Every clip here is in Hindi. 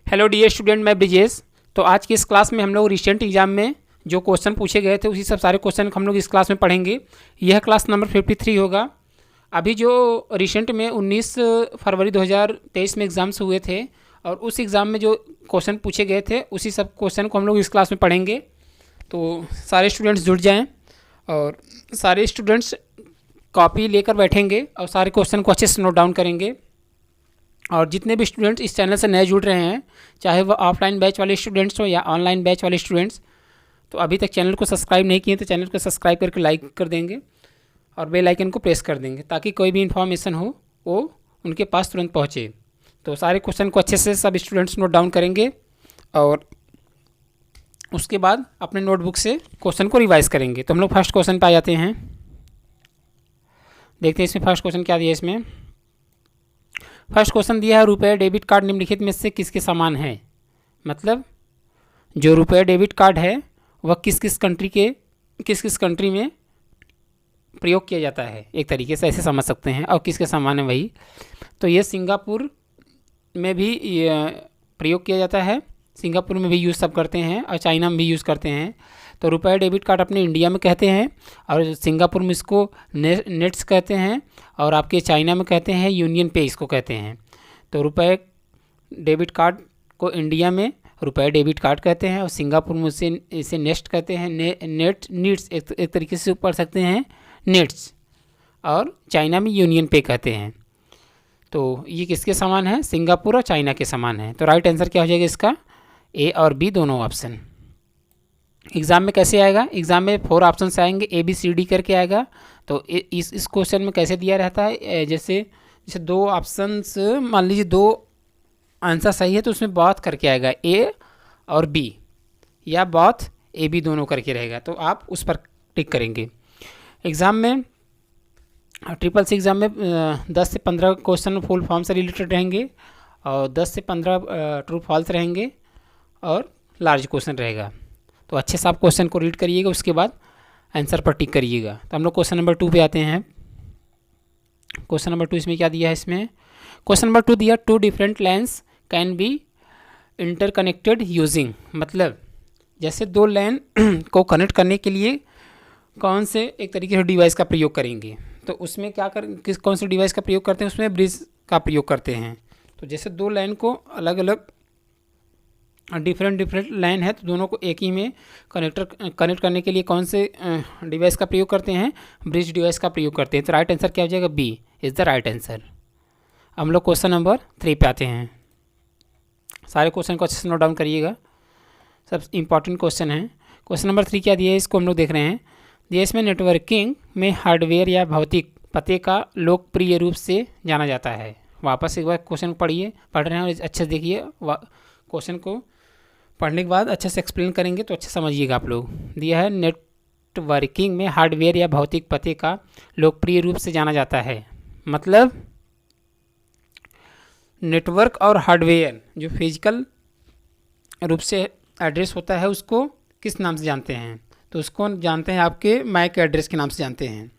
हेलो डियर स्टूडेंट, मैं ब्रिजेश। तो आज की इस क्लास में हम लोग रिसेंट एग्जाम में जो क्वेश्चन पूछे गए थे उसी सब सारे क्वेश्चन हम लोग इस क्लास में पढ़ेंगे। यह क्लास नंबर 53 होगा। अभी जो रिसेंट में 19 फरवरी 2023 में एग्ज़ाम्स हुए थे और उस एग्ज़ाम में जो क्वेश्चन पूछे गए थे उसी सब क्वेश्चन को हम लोग इस क्लास में पढ़ेंगे। तो सारे स्टूडेंट्स जुड़ जाएँ और सारे स्टूडेंट्स कॉपी लेकर बैठेंगे और सारे क्वेश्चन को अच्छे से नोट डाउन करेंगे। और जितने भी स्टूडेंट्स इस चैनल से नए जुड़ रहे हैं, चाहे वो ऑफलाइन बैच वाले स्टूडेंट्स हो या ऑनलाइन बैच वाले स्टूडेंट्स, तो अभी तक चैनल को सब्सक्राइब नहीं किए तो चैनल को सब्सक्राइब करके लाइक कर देंगे और बेल आइकन को प्रेस कर देंगे ताकि कोई भी इन्फॉर्मेशन हो वो उनके पास तुरंत पहुँचे। तो सारे क्वेश्चन को अच्छे से सब स्टूडेंट्स नोट डाउन करेंगे और उसके बाद अपने नोटबुक से क्वेश्चन को रिवाइज करेंगे। तो हम लोग फर्स्ट क्वेश्चन पे आ जाते हैं। देखते हैं इसमें फर्स्ट क्वेश्चन क्या दिया। इसमें फर्स्ट क्वेश्चन दिया है, रुपये डेबिट कार्ड निम्नलिखित में से किसके समान है। मतलब जो रुपये डेबिट कार्ड है वह किस किस कंट्री में प्रयोग किया जाता है, एक तरीके से ऐसे समझ सकते हैं, और किसके समान है वही। तो ये सिंगापुर में भी प्रयोग किया जाता है, सिंगापुर में भी यूज़ सब करते हैं और चाइना में भी यूज़ करते हैं। तो रुपये डेबिट कार्ड अपने इंडिया में कहते हैं और सिंगापुर में इसको नेट्स कहते हैं और आपके चाइना में कहते हैं यूनियन पे इसको कहते हैं। तो रुपये डेबिट कार्ड को इंडिया में रुपये डेबिट कार्ड कहते हैं और सिंगापुर में इसे नेस्ट कहते हैं, नीट्स एक तरीके से पढ़ सकते हैं नेट्स, और चाइना में यूनियन पे कहते हैं। तो ये किसके समान है, सिंगापुर और चाइना के समान है। तो राइट आंसर क्या हो जाएगा इसका, ए और बी दोनों ऑप्शन। एग्ज़ाम में कैसे आएगा, एग्ज़ाम में 4 ऑप्शन आएंगे, ए बी सी डी करके आएगा। तो इस क्वेश्चन में कैसे दिया रहता है, जैसे 2 ऑप्शंस मान लीजिए 2 आंसर सही है तो उसमें बहुत करके आएगा ए और बी, या बहुत ए बी दोनों करके रहेगा, तो आप उस पर टिक करेंगे। एग्ज़ाम में ट्रिपल सी एग्ज़ाम में 10 से 15 क्वेश्चन फुल फॉर्म से रिलेटेड रहेंगे और 10 से 15 ट्रू फॉल्स रहेंगे और लार्ज क्वेश्चन रहेगा। तो अच्छे से आप क्वेश्चन को रीड करिएगा, उसके बाद आंसर पर टिक करिएगा। तो हम लोग क्वेश्चन नंबर 2 पे आते हैं। क्वेश्चन नंबर 2 इसमें क्या दिया है, इसमें क्वेश्चन नंबर 2 दिया, 2 different lines can be interconnected using. मतलब जैसे 2 लाइन को कनेक्ट करने के लिए कौन से एक तरीके से डिवाइस का प्रयोग करेंगे, तो उसमें कौन से डिवाइस का प्रयोग करते हैं, उसमें ब्रिज का प्रयोग करते हैं। तो जैसे 2 लाइन को अलग अलग डिफरेंट लाइन है तो दोनों को एक ही में कनेक्ट करने के लिए कौन से डिवाइस का प्रयोग करते हैं, ब्रिज डिवाइस का प्रयोग करते हैं। तो राइट आंसर क्या हो जाएगा, B is the right answer. हम लोग क्वेश्चन नंबर 3 पे आते हैं। सारे क्वेश्चन को अच्छे से नोट डाउन करिएगा, सब इंपॉर्टेंट क्वेश्चन है। क्वेश्चन नंबर 3 क्या दिया है, इसको हम लोग देख रहे हैं। दिया इसमें, नेटवर्किंग में हार्डवेयर या भौतिक पते का लोकप्रिय रूप से जाना जाता है। वापस एक बार क्वेश्चन पढ़ रहे हैं और अच्छे से देखिए, क्वेश्चन को पढ़ने के बाद अच्छे से एक्सप्लेन करेंगे तो अच्छे समझिएगा आप लोग। दिया है, नेटवर्किंग में हार्डवेयर या भौतिक पते का लोकप्रिय रूप से जाना जाता है। मतलब नेटवर्क और हार्डवेयर जो फिजिकल रूप से एड्रेस होता है उसको किस नाम से जानते हैं, तो उसको जानते हैं आपके मैक एड्रेस के नाम से जानते हैं।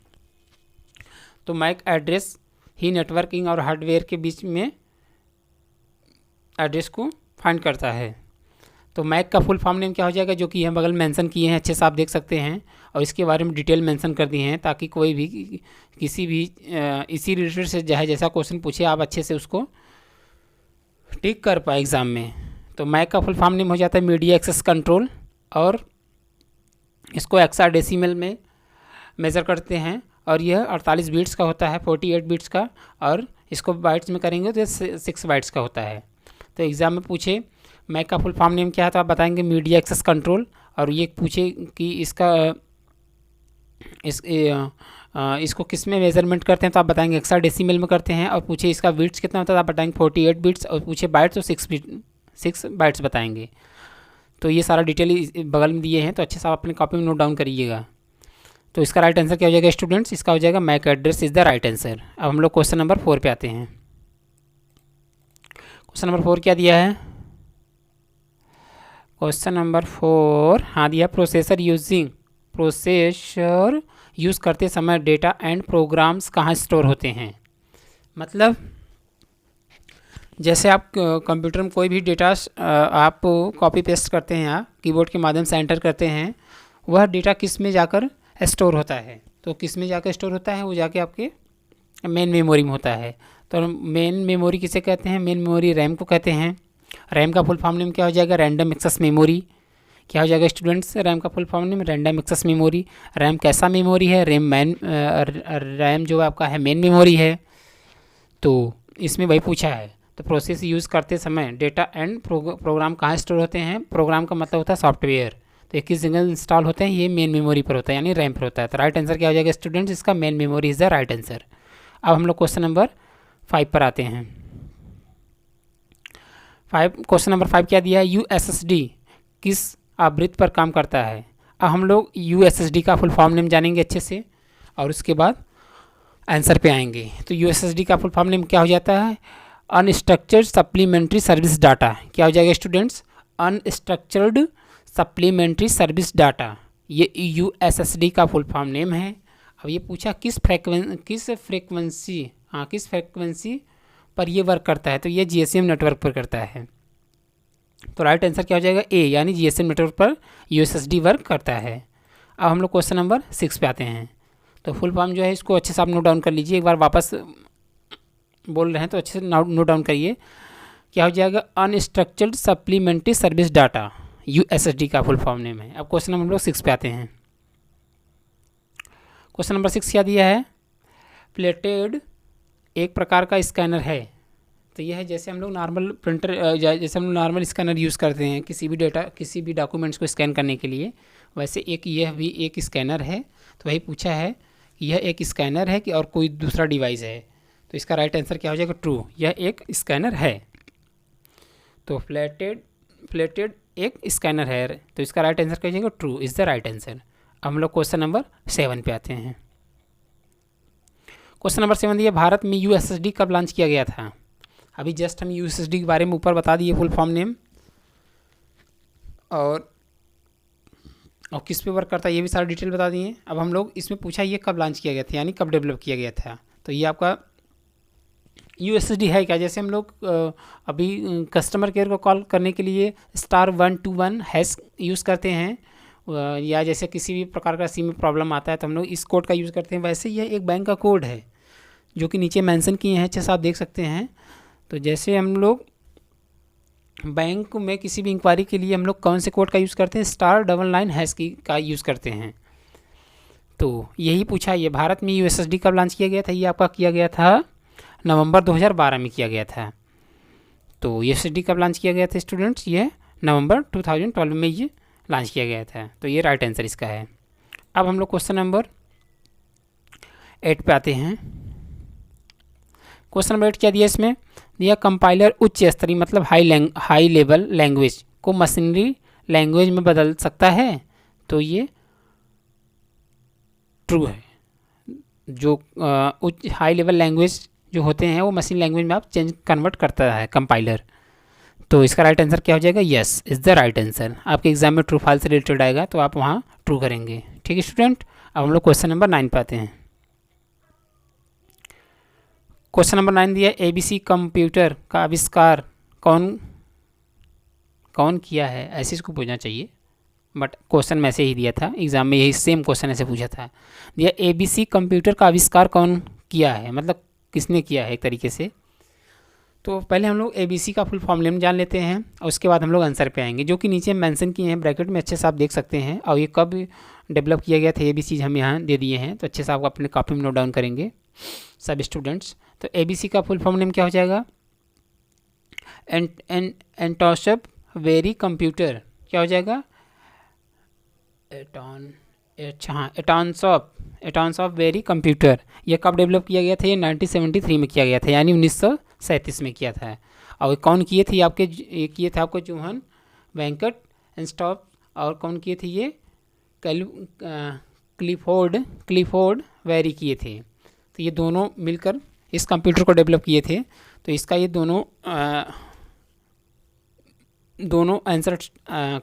तो मैक एड्रेस ही नेटवर्किंग और हार्डवेयर के बीच में एड्रेस को फाइंड करता है। तो मैक का फुल फॉर्म नेम क्या हो जाएगा, जो कि यहाँ बगल मेंशन किए हैं, अच्छे से आप देख सकते हैं और इसके बारे में डिटेल मेंशन कर दिए हैं ताकि कोई भी किसी भी इसी रिलेटेड से जैसा क्वेश्चन पूछे आप अच्छे से उसको टिक कर पाए एग्ज़ाम में। तो मैक का फुल फॉर्म नेम हो जाता है मीडिया एक्सेस कंट्रोल, और इसको हेक्साडेसिमल में मेज़र करते हैं और यह 48 बिट्स का होता है, 48 बिट्स का, और इसको बाइट्स में करेंगे तो 6 बाइट्स का होता है। तो एग्ज़ाम में पूछे मैक का फुल फॉर्म नेम क्या है तो आप बताएंगे मीडिया एक्सेस कंट्रोल, और ये पूछे कि इसको किस में मेजरमेंट करते हैं तो आप बताएंगे हेक्साडेसिमल में करते हैं, और पूछे इसका बिट्स कितना होता है तो आप बताएंगे 48 बिट्स, और पूछे बाइट्स तो 6 बाइट्स बताएंगे। तो ये सारा डिटेल बगल में दिए हैं, तो अच्छे से आप अपने कॉपी में नोट डाउन करिएगा। तो इसका राइट आंसर क्या हो जाएगा स्टूडेंट्स, इसका हो जाएगा MAC address is the right answer. अब हम लोग क्वेश्चन नंबर 4 पे आते हैं। क्वेश्चन नंबर 4 क्या दिया है, क्वेश्चन नंबर 4 हाँ दिया, प्रोसेसर यूज़ करते समय डेटा एंड प्रोग्राम्स कहाँ स्टोर होते हैं। मतलब जैसे आप कंप्यूटर में कोई भी डेटा आप कॉपी पेस्ट करते हैं या कीबोर्ड के माध्यम से एंटर करते हैं, वह डेटा किस में जाकर स्टोर होता है। तो किस में जाकर स्टोर होता है, वो जाके आपके मेन मेमोरी में होता है। तो मेन मेमोरी किसे कहते हैं, मेन मेमोरी रैम को कहते हैं। रैम का फुल फॉर्म नेम क्या हो जाएगा, रैंडम एक्सेस मेमोरी। क्या हो जाएगा स्टूडेंट्स, रैम का full form name random access memory. RAM कैसा मेमोरी है, रैम जो आपका है मेन मेमोरी है। तो इसमें वही पूछा है। तो प्रोसेस यूज़ करते समय डेटा एंड प्रोग्राम कहाँ स्टोर होते हैं, प्रोग्राम का मतलब होता है सॉफ्टवेयर। तो किस जगह इंस्टॉल होते हैं, ये मेन मेमोरी पर होता है, यानी रैम पर होता है। तो राइट आंसर क्या हो जाएगा स्टूडेंट्स, इसका main memory is the right answer. अब हम लोग क्वेश्चन नंबर 5 पर आते हैं। क्वेश्चन नंबर 5 क्या दिया है, USSD किस आवृत्ति पर काम करता है। अब हम लोग USSD का फुल फॉर्म नेम जानेंगे अच्छे से और उसके बाद आंसर पे आएंगे। तो USSD का फुल फॉर्म नेम क्या हो जाता है, अनस्ट्रक्चर्ड सप्लीमेंट्री सर्विस डाटा। क्या हो जाएगा students, unstructured supplementary service data, ये USSD का फुल फॉर्म नेम है। अब ये पूछा किस फ्रेक्वेंसी पर ये वर्क करता है, तो ये GSM नेटवर्क पर करता है। तो राइट आंसर क्या हो जाएगा ए, यानी GSM नेटवर्क पर USSD वर्क करता है। अब हम लोग क्वेश्चन नंबर 6 पे आते हैं। तो फुल फॉर्म जो है इसको अच्छे से आप नोट डाउन कर लीजिए, एक बार वापस बोल रहे हैं तो अच्छे से नोट डाउन करिए। क्या हो जाएगा, unstructured supplementary service data, USSD का फुल फॉर्म नेम है। अब क्वेश्चन नंबर हम लोग 6 पे आते हैं। क्वेश्चन नंबर 6 क्या दिया है, प्लेटेड एक प्रकार का स्कैनर है। तो यह है जैसे हम लोग नॉर्मल प्रिंटर जैसे हम लोग नॉर्मल स्कैनर यूज़ करते हैं किसी भी डॉक्यूमेंट्स को स्कैन करने के लिए, वैसे यह भी एक स्कैनर है। तो वही पूछा है कि यह एक स्कैनर है कि और कोई दूसरा डिवाइस है। तो इसका राइट आंसर क्या हो जाएगा, ट्रू, यह एक स्कैनर है। तो प्लेटेड एक स्कैनर है, तो इसका राइट आंसर क्या हो जाएगा, true is the right answer. अब हम लोग क्वेश्चन नंबर 7 पे आते हैं। क्वेश्चन नंबर 7 दिया, भारत में USSD कब लॉन्च किया गया था। अभी जस्ट हम USSD के बारे में ऊपर बता दिए फुल फॉर्म नेम और किस पे वर्क करता है ये भी सारा डिटेल बता दिए। अब हम लोग इसमें पूछा ये कब लॉन्च किया गया था, यानी कब डेवलप किया गया था। तो ये आपका USSD है क्या, जैसे हम लोग अभी कस्टमर केयर को कॉल करने के लिए *121# यूज़ करते हैं, या जैसे किसी भी प्रकार का सिम में प्रॉब्लम आता है तो हम लोग इस कोड का यूज़ करते हैं, वैसे यह एक बैंक का कोड है जो कि नीचे मेंशन किए हैं, अच्छे से आप देख सकते हैं। तो जैसे हम लोग बैंक में किसी भी इंक्वायरी के लिए हम लोग कौन से कोड का यूज़ करते हैं, *99# का यूज़ करते हैं। तो यही पूछा, ये भारत में USSD कब लॉन्च किया गया था, ये आपका किया गया था नवंबर 2012 में किया गया था। तो USSD कब लॉन्च किया गया था स्टूडेंट्स, ये नवंबर 2012 में ये लॉन्च किया गया था। तो ये राइट आंसर इसका है। अब हम लोग क्वेश्चन नंबर 8 पे आते हैं। क्वेश्चन नंबर 8 क्या दिया इसमें, दिया कंपाइलर उच्च स्तरीय मतलब हाई लेवल लैंग्वेज को मशीनरी लैंग्वेज में बदल सकता है। तो ये ट्रू है, जो उच्च हाई लेवल लैंग्वेज जो होते हैं वो मशीन लैंग्वेज में आप कन्वर्ट करता है कंपाइलर। तो इसका राइट आंसर क्या हो जाएगा, yes is the right answer. आपके एग्जाम में ट्रू फॉल्स से रिलेटेड आएगा तो आप वहाँ ट्रू करेंगे। ठीक है स्टूडेंट, अब हम लोग क्वेश्चन नंबर 9 पे आते हैं। क्वेश्चन नंबर 9 दिया, ABC कंप्यूटर का आविष्कार कौन किया है, ऐसे इसको पूछना चाहिए, बट क्वेश्चन में ऐसे ही दिया था, एग्जाम में यही सेम क्वेश्चन ऐसे पूछा था। दिया ABC कंप्यूटर का आविष्कार कौन किया है, मतलब किसने किया है एक तरीके से। तो पहले हम लोग ABC का फुल फॉर्म नेम जान लेते हैं और उसके बाद हम लोग आंसर पे आएंगे, जो कि नीचे मेंशन किए हैं ब्रैकेट में, अच्छे से आप देख सकते हैं। और ये कब डेवलप किया गया था ये भी चीज़ हम यहाँ दे दिए हैं, तो अच्छे से आप अपने कॉपी में नोट डाउन करेंगे सब स्टूडेंट्स। तो ABC का फुल फॉर्म नेम क्या हो जाएगा, एंटोशप वेरी कंप्यूटर, क्या हो जाएगा, एटॉन्स ऑफ वेरी कंप्यूटर। ये कब डेवलप किया गया था, ये 1973 में किया गया था, यानी 1937 में किया था। और कौन किए थे आपके, ये किए थे आपको जोहन वेंकट एंस्टॉप, और कौन किए थे ये क्लिफोर्ड वेरी किए थे। तो ये दोनों मिलकर इस कंप्यूटर को डेवलप किए थे। तो इसका ये दोनों आंसर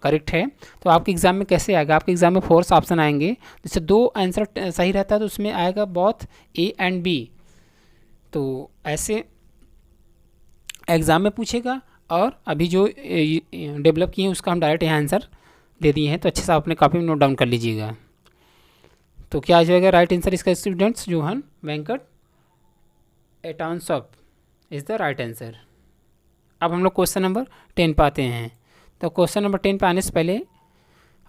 करेक्ट है। तो आपके एग्ज़ाम में कैसे आएगा, आपके एग्ज़ाम में 4 ऑप्शन आएंगे, जैसे 2 आंसर सही रहता है तो उसमें आएगा बोथ A एंड B। तो एग्ज़ाम में पूछेगा, और अभी जो डेवलप किए हैं उसका हम डायरेक्ट यहाँ आंसर दे दिए हैं। तो अच्छे से आप अपने कॉपी में नोट डाउन कर लीजिएगा। तो क्या आ जाएगा राइट आंसर इसका स्टूडेंट्स? जोहन वेंकट एटाउनसॉप इज़ द राइट आंसर। अब हम लोग क्वेश्चन नंबर 10 पे आते हैं। तो क्वेश्चन नंबर 10 पे आने से पहले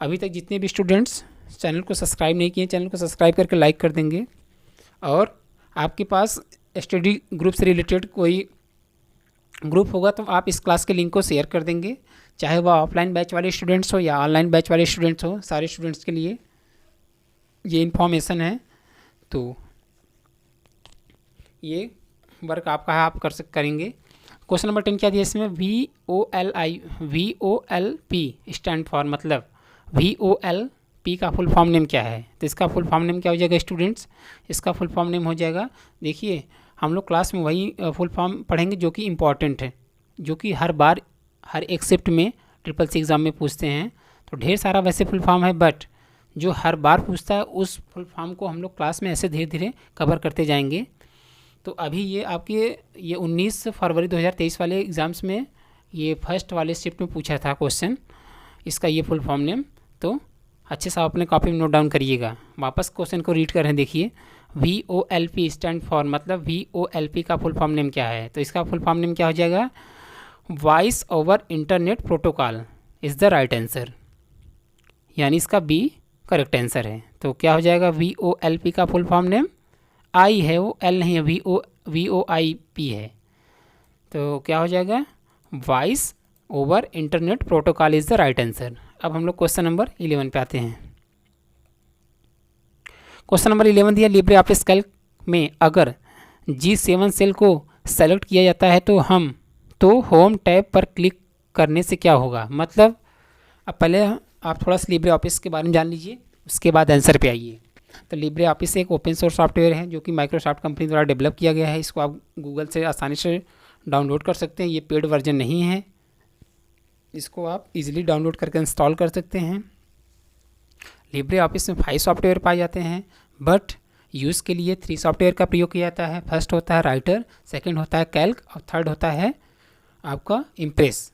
अभी तक जितने भी स्टूडेंट्स चैनल को सब्सक्राइब नहीं किए, चैनल को सब्सक्राइब करके लाइक कर देंगे। और आपके पास स्टडी ग्रुप से रिलेटेड कोई ग्रुप होगा तो आप इस क्लास के लिंक को शेयर कर देंगे, चाहे वह ऑफलाइन बैच वाले स्टूडेंट्स हो या ऑनलाइन बैच वाले स्टूडेंट्स हो, सारे स्टूडेंट्स के लिए ये इन्फॉर्मेशन है। तो ये वर्क आपका है, आप करेंगे। क्वेश्चन नंबर 10 क्या दिया इसमें? VOLP स्टैंड फॉर, मतलब VOLP का फुल फॉर्म नेम क्या है? तो इसका फुल फॉर्म नेम क्या हो जाएगा स्टूडेंट्स? इसका फुल फॉर्म नेम हो जाएगा, देखिए हम लोग क्लास में वही फुल फॉर्म पढ़ेंगे जो कि इम्पॉर्टेंट है, जो कि हर बार हर एक शिफ्ट में SSC एग्ज़ाम में पूछते हैं। तो ढेर सारा वैसे फुल फॉर्म है, बट जो हर बार पूछता है उस फुल फॉर्म को हम लोग क्लास में ऐसे धीरे धीरे कवर करते जाएंगे। तो अभी ये आपके ये 19 फरवरी 2023 वाले एग्ज़ाम्स में ये फर्स्ट वाले शिफ्ट में पूछा था क्वेश्चन, इसका ये फुल फॉर्म नेम। तो अच्छे से आप अपने कॉपी में नोट डाउन करिएगा। वापस क्वेश्चन को रीड कर रहे हैं, देखिए VOLP स्टैंड फॉर, मतलब VOLP का फुल फॉर्म नेम क्या है? तो इसका फुल फॉर्म नेम क्या हो जाएगा? Voice over internet protocol is the right answer, यानी इसका B करेक्ट आंसर है। तो क्या हो जाएगा? VOLP का फुल फॉर्म नेम, आई है वो, L नहीं है, VOIP है। तो क्या हो जाएगा? Voice over internet protocol is the right answer. अब हम लोग क्वेश्चन नंबर 11 पे आते हैं। क्वेश्चन नंबर 11 दिया, लिब्रे ऑफिस कैल्क में अगर G7 सेल को सेलेक्ट किया जाता है तो होम टैब पर क्लिक करने से क्या होगा? मतलब अब पहले आप थोड़ा सा लिब्रे ऑफिस के बारे में जान लीजिए, उसके बाद आंसर पे आइए। तो लिब्रे ऑफिस एक ओपन सोर्स सॉफ्टवेयर है जो कि माइक्रोसॉफ्ट कंपनी द्वारा डेवलप किया गया है। इसको आप गूगल से आसानी से डाउनलोड कर सकते हैं। ये पेड वर्जन नहीं है, इसको आप इजीली डाउनलोड करके इंस्टॉल कर सकते हैं। लिब्रे ऑफिस में 5 सॉफ्टवेयर पाए जाते हैं, बट यूज़ के लिए 3 सॉफ्टवेयर का प्रयोग किया जाता है। फर्स्ट होता है राइटर, सेकेंड होता है कैल्क, और थर्ड होता है आपका इम्प्रेस।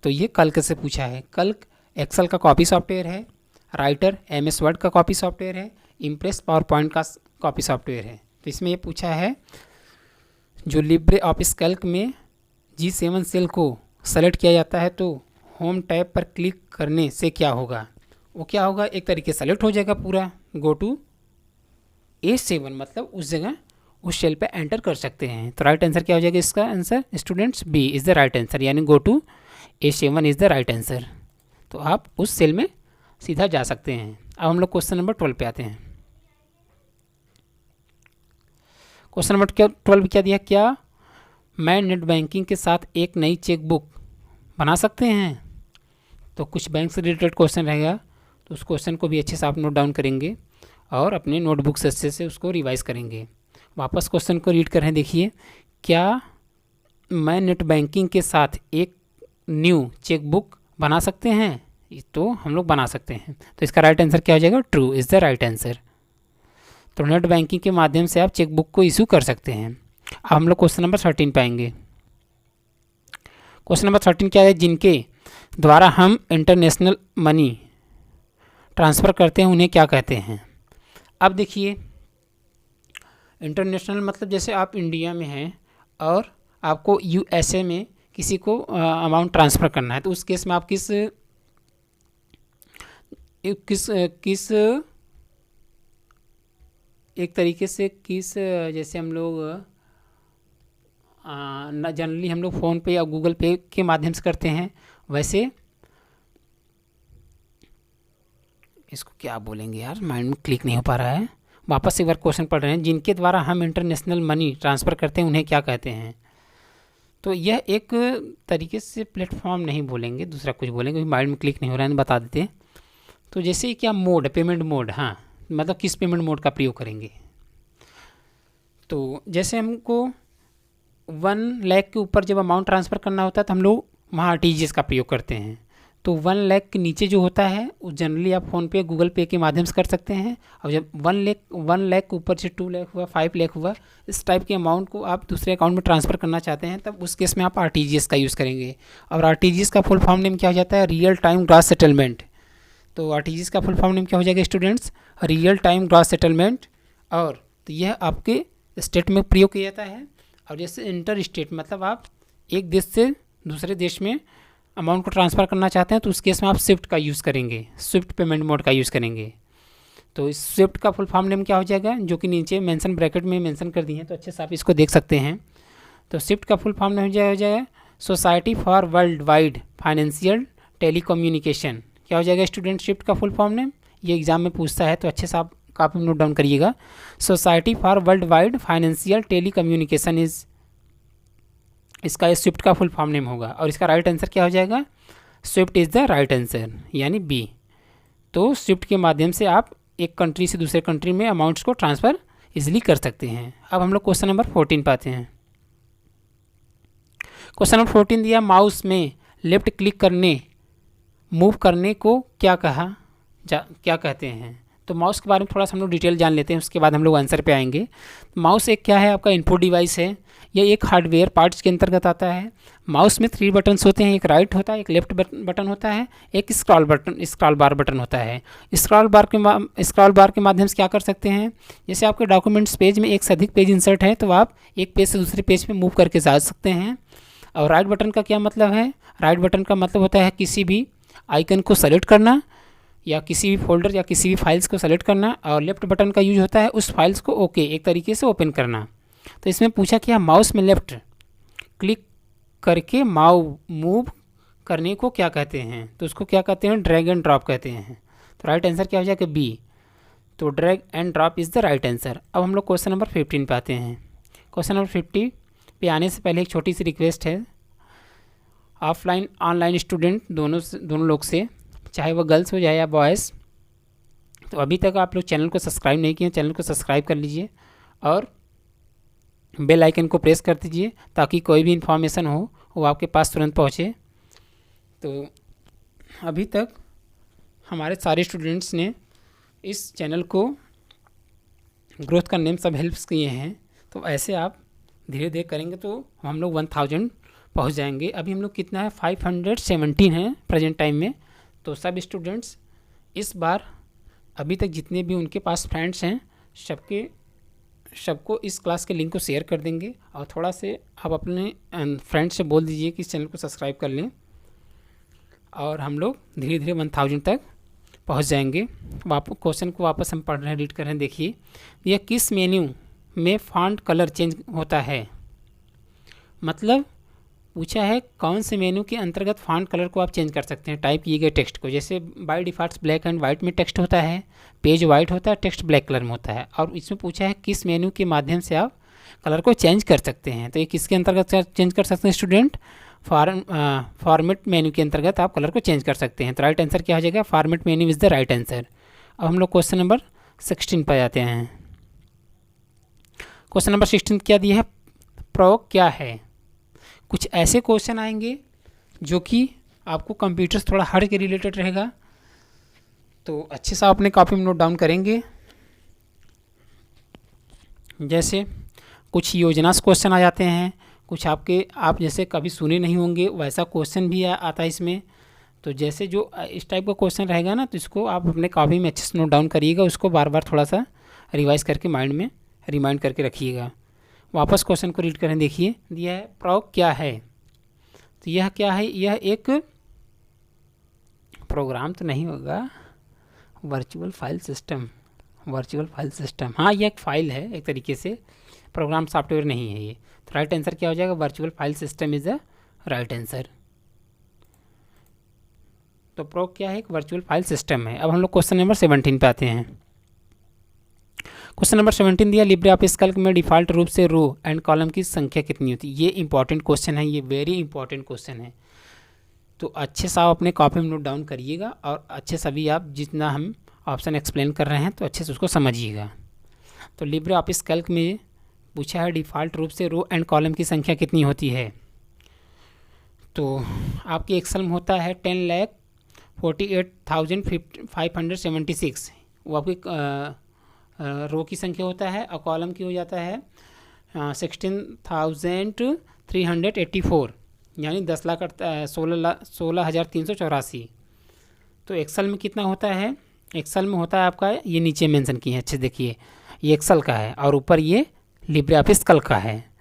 तो ये कल्क से पूछा है। कल्क एक्सेल का कॉपी सॉफ्टवेयर है, राइटर MS वर्ड का कॉपी सॉफ्टवेयर है, इम्प्रेस पावर पॉइंट का कॉपी सॉफ्टवेयर है। तो इसमें ये पूछा है जो लिब्रे ऑफिस कैल्क में G7 सेल को सेलेक्ट किया जाता है तो होम टैब पर क्लिक करने से क्या होगा? वो क्या होगा? एक तरीके से सेलेक्ट हो जाएगा पूरा, गो टू A7, मतलब उस जगह उस सेल पे एंटर कर सकते हैं। तो राइट आंसर क्या हो जाएगा इसका answer students? B is the right answer, यानी go to A7 is the right answer. तो आप उस सेल में सीधा जा सकते हैं। अब हम लोग क्वेश्चन नंबर 12 पे आते हैं। क्वेश्चन नंबर 12 क्या दिया? क्या मैं नेट बैंकिंग के साथ एक नई चेकबुक बना सकते हैं? तो कुछ बैंक से रिलेटेड क्वेश्चन रहेगा, तो उस क्वेश्चन को भी अच्छे से आप नोट डाउन करेंगे और अपने नोटबुक से अच्छे से उसको रिवाइज करेंगे। वापस क्वेश्चन को रीड कर रहे हैं, देखिए, क्या मैं नेट बैंकिंग के साथ एक न्यू चेकबुक बना सकते हैं? तो हम लोग बना सकते हैं। तो इसका राइट आंसर क्या हो जाएगा? True is the right answer. तो नेट बैंकिंग के माध्यम से आप चेकबुक को इशू कर सकते हैं। अब हम लोग क्वेश्चन नंबर 13 पे आएंगे। क्वेश्चन नंबर 13 क्या है? जिनके द्वारा हम इंटरनेशनल मनी ट्रांसफ़र करते हैं उन्हें क्या कहते हैं? अब देखिए, इंटरनेशनल मतलब जैसे आप इंडिया में हैं और आपको USA में किसी को अमाउंट ट्रांसफ़र करना है, तो उस केस में आप किस एक तरीके से जैसे हम लोग जनरली हम लोग फ़ोन पे या गूगल पे के माध्यम से करते हैं, वैसे इसको क्या बोलेंगे यार, माइंड में क्लिक नहीं हो पा रहा है। वापस एक बार क्वेश्चन पढ़ रहे हैं, जिनके द्वारा हम इंटरनेशनल मनी ट्रांसफ़र करते हैं उन्हें क्या कहते हैं? तो यह एक तरीके से प्लेटफॉर्म नहीं बोलेंगे, दूसरा कुछ बोलेंगे, माइंड में क्लिक नहीं हो रहा है, बता देते। तो जैसे क्या मोड, पेमेंट मोड, हाँ, मतलब किस पेमेंट मोड का प्रयोग करेंगे? तो जैसे हमको 1 लाख के ऊपर जब अमाउंट ट्रांसफ़र करना होता है तो हम लोग वहाँ RTGS का प्रयोग करते हैं। तो 1 लाख के नीचे जो होता है वो जनरली आप फ़ोनपे गूगल पे के माध्यम से कर सकते हैं। और जब 1 लाख के ऊपर से 2 लाख हुआ, 5 लाख हुआ, इस टाइप के अमाउंट को आप दूसरे अकाउंट में ट्रांसफ़र करना चाहते हैं, तब उस केस में आप RTGS का यूज़ करेंगे। और RTGS का फुल फॉर्म नेम क्या हो जाता है? Real time gross settlement. तो RTGS का फुल फॉर्म नेम क्या हो जाएगा students? Real time gross settlement. और तो यह आपके स्टेट में प्रयोग किया जाता है। और जैसे इंटर स्टेट मतलब आप एक देश से दूसरे देश में अमाउंट को ट्रांसफ़र करना चाहते हैं, तो उस केस में आप स्विफ्ट का यूज़ करेंगे, स्विफ्ट पेमेंट मोड का यूज़ करेंगे। तो इस स्विफ्ट का फुल फॉर्म नेम क्या हो जाएगा, जो कि नीचे मेंशन ब्रैकेट में मेंशन कर दिए हैं, तो अच्छे से आप इसको देख सकते हैं। तो स्विफ्ट का फुल फॉर्म नेम हो जाएगा society for world wide financial telecommunication. क्या हो जाएगा स्टूडेंट स्विफ्ट का फुल फॉर्म नेम? ये एग्जाम में पूछता है, तो अच्छे से आप कापी में नोट डाउन करिएगा। Society for world wide financial telecommunication is, इसका ये स्विफ्ट का फुल फॉर्म नेम होगा। और इसका राइट आंसर क्या हो जाएगा? Swift is the right answer, यानी बी। तो स्विफ्ट के माध्यम से आप एक कंट्री से दूसरे कंट्री में अमाउंट्स को ट्रांसफ़र इजीली कर सकते हैं। अब हम लोग क्वेश्चन नंबर 14 पाते हैं। क्वेश्चन नंबर 14 दिया, माउस में लेफ्ट क्लिक करने मूव करने को क्या क्या कहते हैं? तो माउस के बारे में थोड़ा सा हम लोग डिटेल जान लेते हैं, उसके बाद हम लोग आंसर पे आएंगे। माउस एक क्या है? आपका इनपुट डिवाइस है। यह एक हार्डवेयर पार्ट्स के अंतर्गत आता है। माउस में 3 बटन्स होते हैं, एक राइट होता है, एक लेफ्ट बटन होता है, एक स्क्रॉल बार बटन होता है। स्क्रॉल बार के माध्यम से क्या कर सकते हैं? जैसे आपके डॉक्यूमेंट्स पेज में एक से अधिक पेज इंसर्ट है, तो आप एक पेज से दूसरे पेज पे मूव करके जा सकते हैं। और राइट बटन का क्या मतलब है? राइट बटन का मतलब होता है किसी भी आइकन को सेलेक्ट करना, या किसी भी फोल्डर या किसी भी फाइल्स को सेलेक्ट करना। और लेफ्ट बटन का यूज होता है उस फाइल्स को एक तरीके से ओपन करना। तो इसमें पूछा क्या, माउस में लेफ्ट क्लिक करके मूव करने को क्या कहते हैं? तो उसको क्या कहते हैं? ड्रैग एंड ड्रॉप कहते हैं। तो राइट आंसर क्या हो जाएगा? बी। तो drag and drop is the right answer. अब हम लोग क्वेश्चन नंबर 15 पे आते हैं। क्वेश्चन नंबर 50 पे आने से पहले एक छोटी सी रिक्वेस्ट है, ऑफलाइन ऑनलाइन स्टूडेंट दोनों लोग से, चाहे वो गर्ल्स हो जाए या बॉयज़, तो अभी तक आप लोग चैनल को सब्सक्राइब नहीं किए, चैनल को सब्सक्राइब कर लीजिए और बेल आइकन को प्रेस कर दीजिए, ताकि कोई भी इन्फॉर्मेशन हो वो आपके पास तुरंत पहुँचे। तो अभी तक हमारे सारे स्टूडेंट्स ने इस चैनल को ग्रोथ करने में सब हेल्प्स किए हैं, तो ऐसे आप धीरे धीरे करेंगे तो हम लोग 1000 पहुँच जाएंगे। अभी हम लोग कितना है? 517 हैं प्रेजेंट टाइम में। तो सब स्टूडेंट्स इस बार अभी तक जितने भी उनके पास फ्रेंड्स हैं सबको इस क्लास के लिंक को शेयर कर देंगे। और थोड़ा से आप अपने फ्रेंड्स से बोल दीजिए कि इस चैनल को सब्सक्राइब कर लें, और हम लोग धीरे धीरे 1000 तक पहुंच जाएंगे। क्वेश्चन को वापस हम पढ़ रहे हैं, रीड कर रहे हैं। देखिए, यह किस मेन्यू में फ़ॉन्ट कलर चेंज होता है? मतलब पूछा है कौन से मेन्यू के अंतर्गत फ़ॉन्ट कलर को आप चेंज कर सकते हैं टाइप किए गए टेक्स्ट को। जैसे by default black and white में टेक्स्ट होता है, पेज वाइट होता है, टेक्स्ट ब्लैक कलर में होता है। और इसमें पूछा है किस मेन्यू के माध्यम से आप कलर को चेंज कर सकते हैं। तो ये किसके अंतर्गत चेंज कर सकते हैं स्टूडेंट? फॉर्मेट मेन्यू के अंतर्गत आप कलर को चेंज कर सकते हैं। तो राइट आंसर क्या हो जाएगा? Format menu is the right answer. अब हम लोग क्वेश्चन नंबर 16 पर जाते हैं। क्वेश्चन नंबर 16 क्या दिया है? प्रयोग क्या है? कुछ ऐसे क्वेश्चन आएंगे जो कि आपको कंप्यूटर्स थोड़ा हट के रिलेटेड रहेगा, तो अच्छे से आप अपने कॉपी में नोट डाउन करेंगे। जैसे कुछ योजना से क्वेश्चन आ जाते हैं, कुछ आप जैसे कभी सुने नहीं होंगे वैसा क्वेश्चन भी आता है इसमें। तो जैसे जो इस टाइप का क्वेश्चन रहेगा ना, तो इसको आप अपने कॉपी में अच्छे से नोट डाउन करिएगा, उसको बार बार थोड़ा सा रिवाइज करके माइंड में रिमाइंड करके रखिएगा। वापस क्वेश्चन को रीड करें। देखिए, दिया है प्रयोग क्या है? तो यह क्या है? यह एक प्रोग्राम तो नहीं होगा, वर्चुअल फाइल सिस्टम। हाँ, यह एक फाइल है, एक तरीके से प्रोग्राम सॉफ्टवेयर नहीं है ये। तो राइट आंसर क्या हो जाएगा? Virtual file system is the right answer. तो प्रयोग क्या है? एक वर्चुअल फाइल सिस्टम है। अब हम लोग क्वेश्चन नंबर 17 पे आते हैं। क्वेश्चन नंबर 17 दिया, लिब्रे ऑफिस कैल्क में डिफ़ॉल्ट रूप से रो एंड कॉलम की संख्या कितनी होती है? ये इंपॉर्टेंट क्वेश्चन है, ये वेरी इंपॉर्टेंट क्वेश्चन है। तो अच्छे से आप अपने कॉपी में नोट डाउन करिएगा, और अच्छे से भी आप जितना हम ऑप्शन एक्सप्लेन कर रहे हैं तो अच्छे से उसको समझिएगा। तो लिब्रे ऑफिस कैल्क में पूछा है डिफ़ॉल्ट रूप से रो एंड कॉलम की संख्या कितनी होती है? तो आपकी एक्सेल में होता है 10 लाख 48,576 वो आपकी रो की संख्या होता है, और कॉलम की हो जाता है 16,384, यानी 16,384। तो एक्सेल में कितना होता है? एक्सेल में होता है आपका, ये नीचे मेंशन किए हैं अच्छे देखिए, ये एक्सेल का है और ऊपर ये लिब्रे ऑफिस कैल्क का है।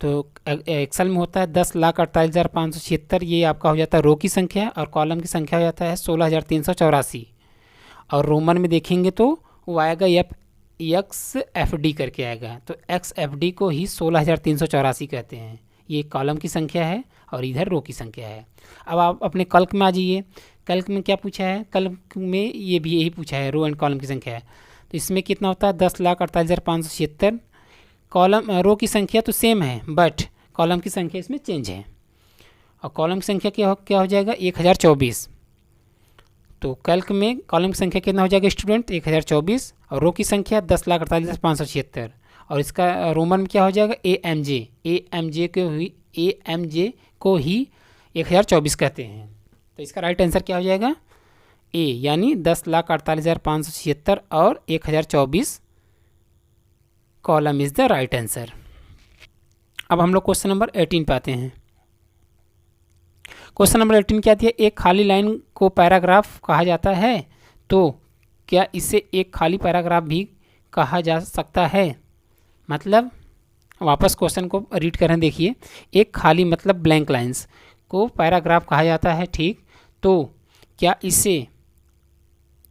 तो एक्सेल में होता है 10,48,576, ये आपका हो जाता है रो की संख्या, और कॉलम की संख्या हो जाता है 16,384। और रोमन में देखेंगे तो वो आएगा XFD करके आएगा, तो XFD को ही 16,384 कहते हैं। ये कॉलम की संख्या है और इधर रो की संख्या है। अब आप अपने कैल्क में आ जाइए। कैल्क में क्या पूछा है? कैल्क में ये भी यही पूछा है, रो एंड कॉलम की संख्या है। तो इसमें कितना होता है? 10,48,576। कॉलम रो की संख्या तो सेम है, बट कॉलम की संख्या इसमें चेंज है। और कॉलम की संख्या क्या हो जाएगा? 1024। तो कैल्क में कॉलम की संख्या कितना हो जाएगा स्टूडेंट? 1024, और रो की संख्या 10,48,576। और इसका रोमन में क्या हो जाएगा? AMJ को ही 1024 कहते हैं। तो इसका राइट आंसर क्या हो जाएगा? ए, यानी 10,48,576 और 1024 column is the right answer. अब हम लोग क्वेश्चन नंबर 18 पे आते हैं। क्वेश्चन नंबर 18 क्या दिया? एक खाली लाइन को पैराग्राफ कहा जाता है, तो क्या इसे एक खाली पैराग्राफ भी कहा जा सकता है? मतलब वापस क्वेश्चन को रीड करें, देखिए। एक खाली मतलब ब्लैंक लाइंस को पैराग्राफ कहा जाता है, ठीक। तो क्या इसे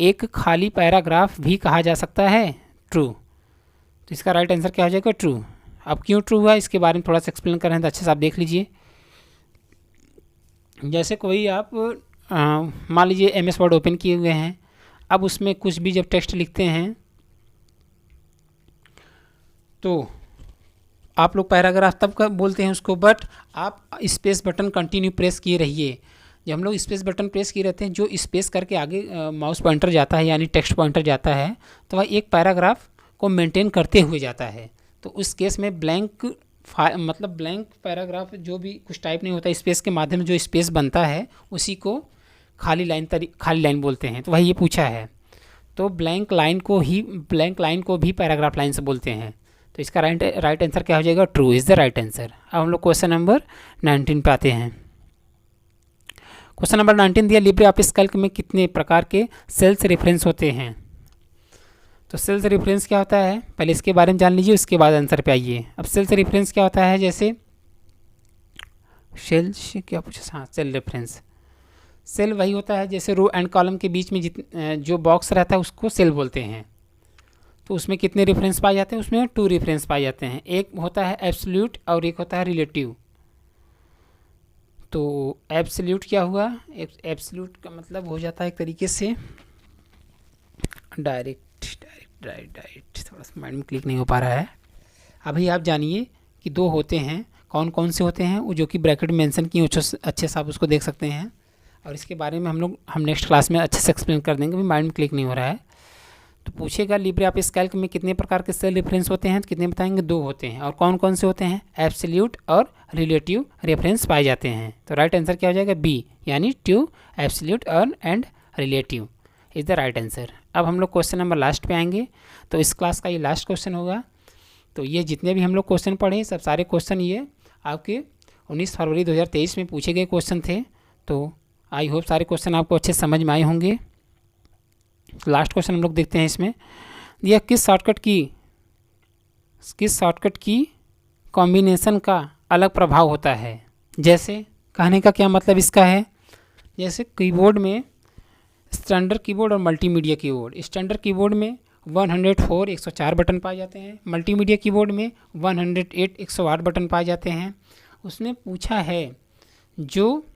एक खाली पैराग्राफ भी कहा जा सकता है? ट्रू। तो इसका राइट आंसर क्या हो जाएगा? ट्रू। अब क्यों ट्रू हुआ इसके बारे में थोड़ा सा एक्सप्लेन कर रहे हैं, तो अच्छे से आप देख लीजिए। जैसे कोई आप मान लीजिए MS वर्ड ओपन किए हुए हैं, अब उसमें कुछ भी जब टेक्स्ट लिखते हैं तो आप लोग पैराग्राफ तब का बोलते हैं उसको, बट आप स्पेस बटन कंटिन्यू प्रेस किए रहिए। जब हम लोग स्पेस बटन प्रेस किए रहते हैं, जो स्पेस करके आगे माउस पॉइंटर जाता है, यानी टेक्स्ट पॉइंटर जाता है, तो वह एक पैराग्राफ को मेंटेन करते हुए जाता है। तो उस केस में ब्लैंक पैराग्राफ जो भी कुछ टाइप नहीं होता, स्पेस के माध्यम से जो स्पेस बनता है उसी को खाली लाइन बोलते हैं। तो वही ये पूछा है, तो ब्लैंक लाइन को भी पैराग्राफ लाइन से बोलते हैं। तो इसका राइट आंसर क्या हो जाएगा? True is the right answer. अब हम लोग क्वेश्चन नंबर 19 पे आते हैं। क्वेश्चन नंबर 19 दिया, लिब्रे ऑफिस कैल्क में कितने प्रकार के सेल्स रेफरेंस होते हैं? तो सेल्स रेफरेंस क्या होता है, पहले इसके बारे में जान लीजिए, उसके बाद आंसर पे आइए। अब सेल्स रेफरेंस क्या होता है? जैसे क्या पूछा? हाँ, सेल रेफरेंस। सेल वही होता है जैसे रो एंड कॉलम के बीच में जो बॉक्स रहता है उसको सेल बोलते हैं। तो उसमें कितने रेफरेंस पाए जाते हैं? उसमें 2 रेफरेंस पाए जाते हैं। एक होता है एब्सोल्यूट और एक होता है रिलेटिव। तो एब्सोल्यूट क्या हुआ? एब्सोल्यूट का मतलब हो जाता है एक तरीके से डायरेक्ट। थोड़ा सा माइंड में क्लिक नहीं हो पा रहा है। अभी आप जानिए कि 2 होते हैं, कौन कौन से होते हैं, वो जो कि ब्रैकेट में मेंशन किए, अच्छे से आप उसको देख सकते हैं। और इसके बारे में हम नेक्स्ट क्लास में अच्छे से एक्सप्लेन कर देंगे, अभी माइंड में क्लिक नहीं हो रहा है। तो पूछेगा लिब्रे ऑफिस कैल्क में कितने प्रकार के सेल रेफरेंस होते हैं, तो कितने बताएंगे? 2 होते हैं। और कौन कौन से होते हैं? एब्सोल्यूट और रिलेटिव रेफरेंस पाए जाते हैं। तो राइट आंसर क्या हो जाएगा? बी, यानी 2 एब्सोल्यूट और and relative is the right answer. अब हम लोग क्वेश्चन नंबर लास्ट पे आएंगे। तो इस क्लास का ये लास्ट क्वेश्चन होगा। तो ये जितने भी हम लोग क्वेश्चन पढ़े, सब सारे क्वेश्चन ये आपके 19 फरवरी 2023 में पूछे गए क्वेश्चन थे। तो आई होप सारे क्वेश्चन आपको अच्छे समझ में आए होंगे। लास्ट क्वेश्चन हम लोग देखते हैं। इसमें यह किस शॉर्टकट की कॉम्बिनेशन का अलग प्रभाव होता है? जैसे कहने का क्या मतलब इसका है, जैसे कीबोर्ड में स्टैंडर्ड कीबोर्ड और मल्टीमीडिया कीबोर्ड। स्टैंडर्ड कीबोर्ड में 104 104 बटन पाए जाते हैं, मल्टीमीडिया कीबोर्ड में 108 108 बटन पाए जाते हैं। उसने पूछा है जो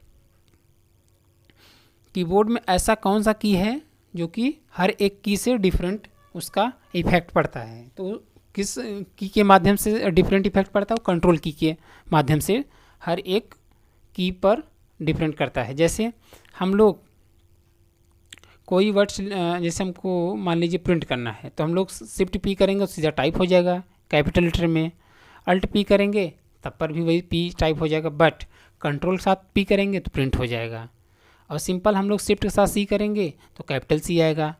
कीबोर्ड में ऐसा कौन सा की है जो कि हर एक की से डिफरेंट उसका इफेक्ट पड़ता है। तो किस की के माध्यम से डिफरेंट इफेक्ट पड़ता है? कंट्रोल की के माध्यम से हर एक की पर डिफरेंट करता है। जैसे हम लोग कोई वर्ड्स, जैसे हमको मान लीजिए प्रिंट करना है, तो हम लोग शिफ्ट पी करेंगे तो सीधा टाइप हो जाएगा कैपिटल लेटर में। अल्ट पी करेंगे तब पर भी वही पी टाइप हो जाएगा, बट कंट्रोल साथ पी करेंगे तो प्रिंट हो जाएगा। और सिंपल हम लोग शिफ्ट के साथ सी करेंगे तो कैपिटल सी आएगा,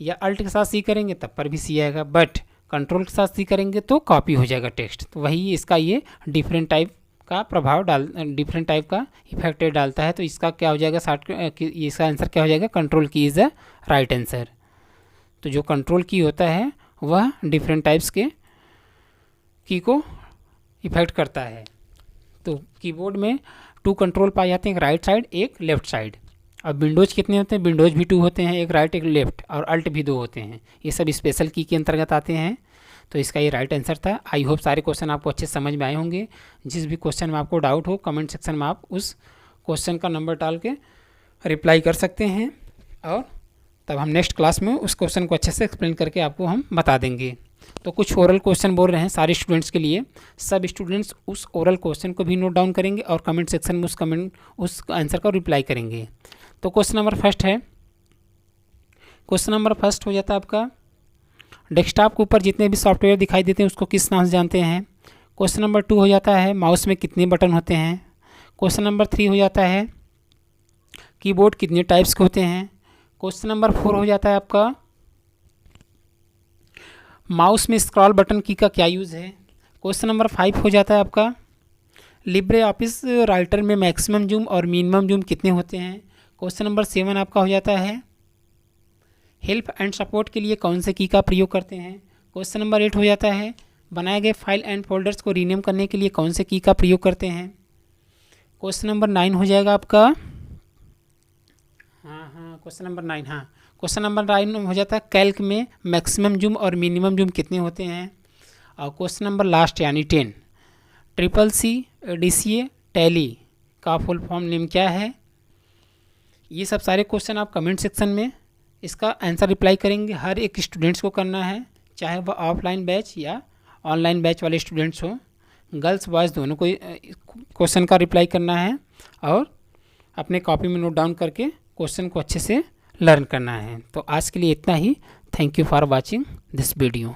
या अल्ट के साथ सी करेंगे तब पर भी सी आएगा, बट कंट्रोल के साथ सी करेंगे तो कॉपी हो जाएगा टेक्स्ट। तो वही इसका ये डिफरेंट टाइप का प्रभाव डिफरेंट टाइप का इफेक्ट डालता है। तो इसका क्या हो जाएगा, इसका आंसर क्या हो जाएगा, कंट्रोल की इज़ द राइट आंसर। तो जो कंट्रोल की होता है वह डिफरेंट टाइप्स के की को इफेक्ट करता है। तो कीबोर्ड में 2 कंट्रोल पाए जाते हैं, एक राइट साइड एक लेफ्ट साइड। अब विंडोज कितने होते हैं, विंडोज भी 2 होते हैं, एक राइट एक लेफ्ट, और अल्ट भी 2 होते हैं। ये सब स्पेशल की के अंतर्गत आते हैं। तो इसका ये राइट आंसर था। आई होप सारे क्वेश्चन आपको अच्छे समझ में आए होंगे। जिस भी क्वेश्चन में आपको डाउट हो कमेंट सेक्शन में आप उस क्वेश्चन का नंबर डाल के रिप्लाई कर सकते हैं, और तब हम नेक्स्ट क्लास में उस क्वेश्चन को अच्छे से एक्सप्लेन करके आपको हम बता देंगे। तो कुछ ओरल क्वेश्चन बोल रहे हैं सारे स्टूडेंट्स के लिए। सब स्टूडेंट्स उस ओरल क्वेश्चन को भी नोट डाउन करेंगे और कमेंट सेक्शन में उस आंसर का रिप्लाई करेंगे। तो क्वेश्चन नंबर फर्स्ट है, क्वेश्चन नंबर फर्स्ट हो जाता है आपका, डेस्कटॉप के ऊपर जितने भी सॉफ्टवेयर दिखाई देते हैं उसको किस नाम से जानते हैं। क्वेश्चन नंबर 2 हो जाता है, माउस में कितने बटन होते हैं। क्वेश्चन नंबर 3 हो जाता है, कीबोर्ड कितने टाइप्स के होते हैं। क्वेश्चन नंबर 4 हो जाता है आपका, माउस में स्क्रॉल बटन की का क्या यूज़ है। क्वेश्चन नंबर 5 हो जाता है आपका, लिब्रे ऑफिस राइटर में मैक्सिमम जूम और मिनिमम जूम कितने होते हैं। क्वेश्चन नंबर 7 आपका हो जाता है, हेल्प एंड सपोर्ट के लिए कौन से की का प्रयोग करते हैं। क्वेश्चन नंबर 8 हो जाता है, बनाए गए फाइल एंड फोल्डर्स को रीनेम करने के लिए कौन से की का प्रयोग करते हैं। क्वेश्चन नंबर 9 हो जाएगा आपका, क्वेश्चन नंबर 9 क्वेश्चन नंबर 9 हो जाता है, कैल्क में मैक्सिमम जूम और मिनिमम जूम कितने होते हैं। और क्वेश्चन नंबर लास्ट यानी 10, CCC DCA टैली का फुल फॉर्म नेम क्या है। ये सब सारे क्वेश्चन आप कमेंट सेक्शन में इसका आंसर रिप्लाई करेंगे। हर एक स्टूडेंट्स को करना है, चाहे वह ऑफलाइन बैच या ऑनलाइन बैच वाले स्टूडेंट्स हो, गर्ल्स बॉयज़ दोनों को क्वेश्चन का रिप्लाई करना है, और अपने कॉपी में नोट डाउन करके क्वेश्चन को अच्छे से लर्न करना है। तो आज के लिए इतना ही। Thank you for watching this video.